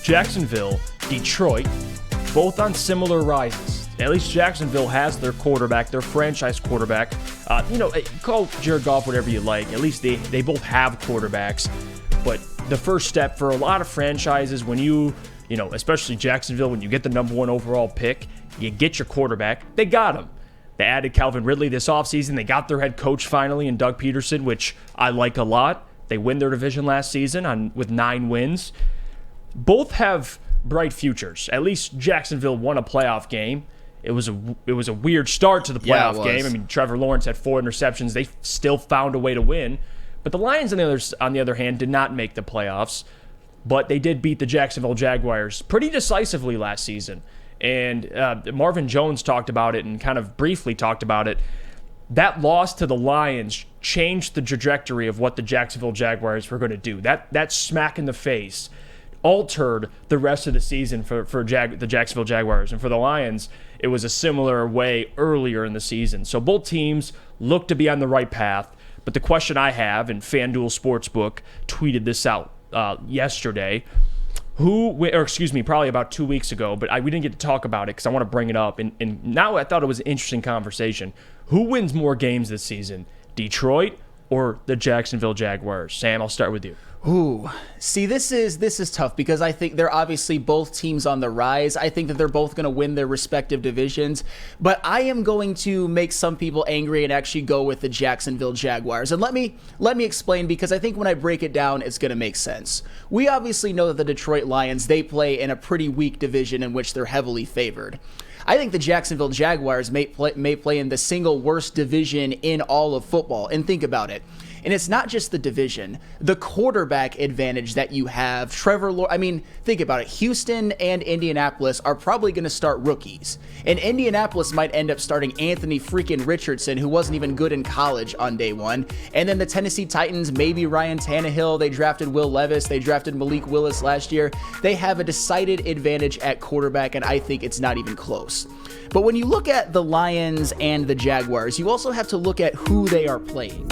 Jacksonville, Detroit, both on similar rises. At least Jacksonville has their quarterback, their franchise quarterback. Call Jared Goff whatever you like. At least they both have quarterbacks. But the first step for a lot of franchises, when especially Jacksonville, when you get the number 1 overall pick, you get your quarterback. They got him. They added Calvin Ridley this offseason. They got their head coach finally in Doug Peterson, which I like a lot. They win their division last season with 9 wins. Both have bright futures. At least Jacksonville won a playoff game. It was a weird start to the playoff game. I mean, Trevor Lawrence had 4 interceptions. They still found a way to win. But the Lions, on the other hand, did not make the playoffs. But they did beat the Jacksonville Jaguars pretty decisively last season. And Marvin Jones talked about it and kind of briefly talked about it. That loss to the Lions changed the trajectory of what the Jacksonville Jaguars were going to do. That smack in the face altered the rest of the season for the Jacksonville Jaguars. And for the Lions, it was a similar way earlier in the season. So both teams look to be on the right path. But the question I have, and FanDuel Sportsbook tweeted this out yesterday, probably about 2 weeks ago, but we didn't get to talk about it because I want to bring it up. And now I thought it was an interesting conversation. Who wins more games this season, Detroit or the Jacksonville Jaguars? Sam, I'll start with you. Ooh, see, this is tough because I think they're obviously both teams on the rise. I think that they're both going to win their respective divisions, but I am going to make some people angry and actually go with the Jacksonville Jaguars. And let me explain, because I think when I break it down, it's going to make sense. We obviously know that the Detroit Lions, they play in a pretty weak division in which they're heavily favored. I think the Jacksonville Jaguars may play in the single worst division in all of football. And think about it. And it's not just the division, the quarterback advantage that you have. Think about it. Houston and Indianapolis are probably going to start rookies. And Indianapolis might end up starting Anthony freaking Richardson, who wasn't even good in college on day 1. And then the Tennessee Titans, maybe Ryan Tannehill. They drafted Will Levis. They drafted Malik Willis last year. They have a decided advantage at quarterback, and I think it's not even close. But when you look at the Lions and the Jaguars, you also have to look at who they are playing.